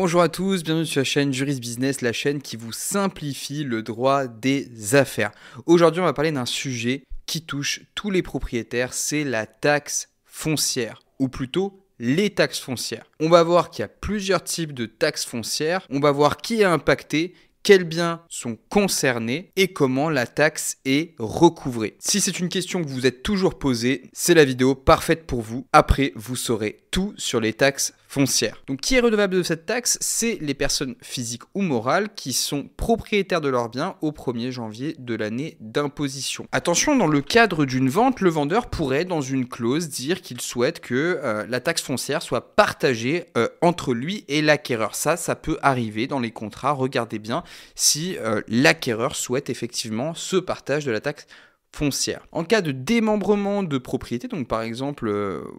Bonjour à tous, bienvenue sur la chaîne Juris Business, la chaîne qui vous simplifie le droit des affaires. Aujourd'hui, on va parler d'un sujet qui touche tous les propriétaires, c'est la taxe foncière, ou plutôt les taxes foncières. On va voir qu'il y a plusieurs types de taxes foncières, on va voir qui est impacté, quels biens sont concernés et comment la taxe est recouvrée. Si c'est une question que vous êtes toujours posée, c'est la vidéo parfaite pour vous. Après, vous saurez tout sur les taxes foncières. Donc, qui est redevable de cette taxe? C'est les personnes physiques ou morales qui sont propriétaires de leurs biens au 1er janvier de l'année d'imposition. Attention, dans le cadre d'une vente, le vendeur pourrait, dans une clause, dire qu'il souhaite que la taxe foncière soit partagée entre lui et l'acquéreur. Ça peut arriver dans les contrats. Regardez bien si l'acquéreur souhaite effectivement ce partage de la taxe foncière. En cas de démembrement de propriété, donc par exemple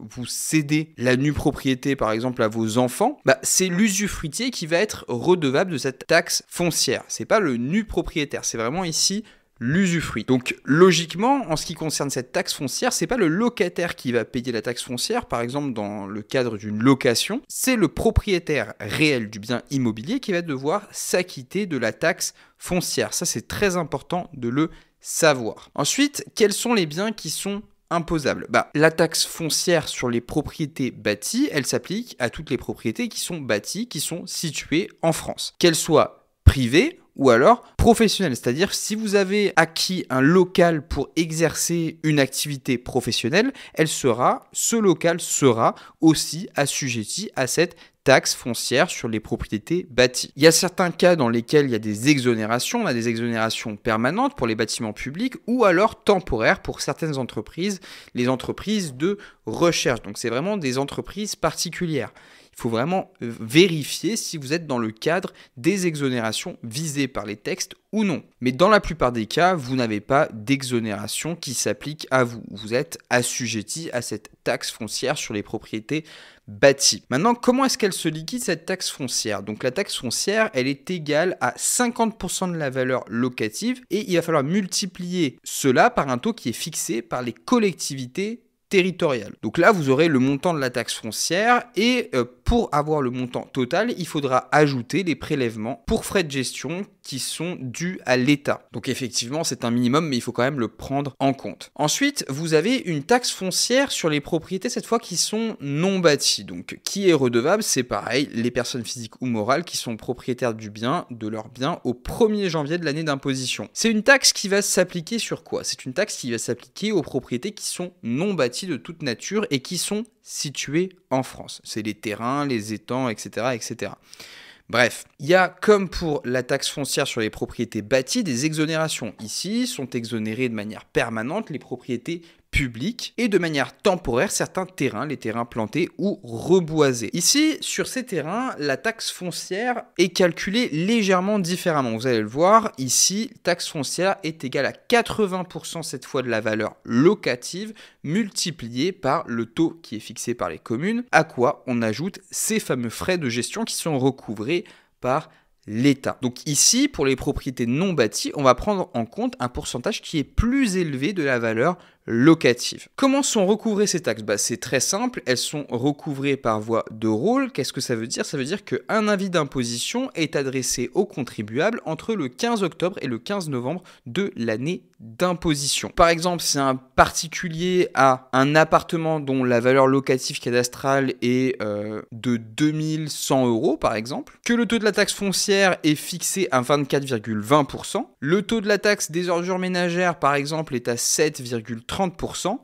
vous cédez la nue propriété par exemple à vos enfants, c'est l'usufruitier qui va être redevable de cette taxe foncière. C'est pas le nu propriétaire, c'est vraiment ici l'usufruit. Donc logiquement, en ce qui concerne cette taxe foncière, c'est pas le locataire qui va payer la taxe foncière, par exemple dans le cadre d'une location, c'est le propriétaire réel du bien immobilier qui va devoir s'acquitter de la taxe foncière. Ça, c'est très important de le savoir. Ensuite, quels sont les biens qui sont imposables? La taxe foncière sur les propriétés bâties, elle s'applique à toutes les propriétés qui sont bâties, qui sont situées en France. Qu'elles soient privées ou alors professionnelles, c'est-à-dire si vous avez acquis un local pour exercer une activité professionnelle, ce local sera aussi assujetti à cette taxe foncière sur les propriétés bâties. Il y a certains cas dans lesquels il y a des exonérations. On a des exonérations permanentes pour les bâtiments publics ou alors temporaires pour certaines entreprises, les entreprises de recherche. Donc c'est vraiment des entreprises particulières. Il faut vraiment vérifier si vous êtes dans le cadre des exonérations visées par les textes ou non. Mais dans la plupart des cas, vous n'avez pas d'exonération qui s'applique à vous. Vous êtes assujetti à cette taxe foncière sur les propriétés bâties. Maintenant, comment est-ce qu'elle se liquide cette taxe foncière? Donc la taxe foncière, elle est égale à 50% de la valeur locative et il va falloir multiplier cela par un taux qui est fixé par les collectivités territoriale. Donc là, vous aurez le montant de la taxe foncière et pour avoir le montant total, il faudra ajouter les prélèvements pour frais de gestion qui sont dus à l'État. Donc effectivement, c'est un minimum, mais il faut quand même le prendre en compte. Ensuite, vous avez une taxe foncière sur les propriétés, cette fois, qui sont non bâties. Donc, qui est redevable? C'est pareil, les personnes physiques ou morales qui sont propriétaires de leur bien au 1er janvier de l'année d'imposition. C'est une taxe qui va s'appliquer sur quoi? C'est une taxe qui va s'appliquer aux propriétés qui sont non bâties de toute nature et qui sont situées en France. C'est les terrains, les étangs, etc., etc. Bref, il y a, comme pour la taxe foncière sur les propriétés bâties, des exonérations. Ici, sont exonérées de manière permanente les propriétés publiques et de manière temporaire certains terrains, les terrains plantés ou reboisés. Ici, sur ces terrains, la taxe foncière est calculée légèrement différemment. Vous allez le voir, ici, taxe foncière est égale à 80% cette fois de la valeur locative multipliée par le taux qui est fixé par les communes, à quoi on ajoute ces fameux frais de gestion qui sont recouvrés par l'État. Donc ici, pour les propriétés non bâties, on va prendre en compte un pourcentage qui est plus élevé de la valeur locative. Comment sont recouvrées ces taxes? C'est très simple, elles sont recouvrées par voie de rôle. Qu'est-ce que ça veut dire? Ça veut dire qu'un avis d'imposition est adressé aux contribuables entre le 15 octobre et le 15 novembre de l'année d'imposition. Par exemple, si un particulier a un appartement dont la valeur locative cadastrale est de 2100 €, par exemple, que le taux de la taxe foncière est fixé à 24,20%, le taux de la taxe des ordures ménagères, par exemple, est à 7,30%,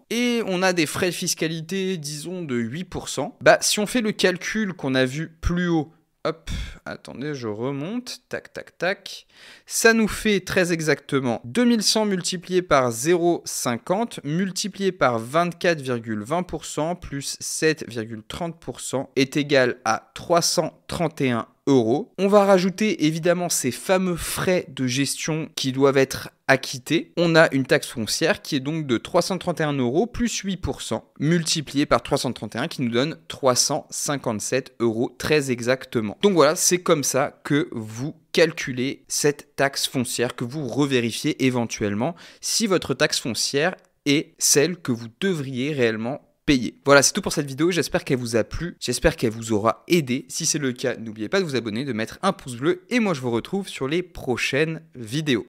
et on a des frais de fiscalité, disons, de 8%, si on fait le calcul qu'on a vu plus haut, hop, attendez, je remonte, tac, tac, tac. Ça nous fait très exactement 2100 multiplié par 0,50 multiplié par 24,20% plus 7,30% est égal à 331 €. On va rajouter évidemment ces fameux frais de gestion qui doivent être acquittés. On a une taxe foncière qui est donc de 331 € plus 8% multiplié par 331 qui nous donne 357 € très exactement. Donc voilà, c'est comme ça que vous calculez cette taxe foncière, que vous revérifiez éventuellement si votre taxe foncière est celle que vous devriez réellement payer. Voilà, c'est tout pour cette vidéo, j'espère qu'elle vous a plu, j'espère qu'elle vous aura aidé. Si c'est le cas, n'oubliez pas de vous abonner, de mettre un pouce bleu et moi je vous retrouve sur les prochaines vidéos.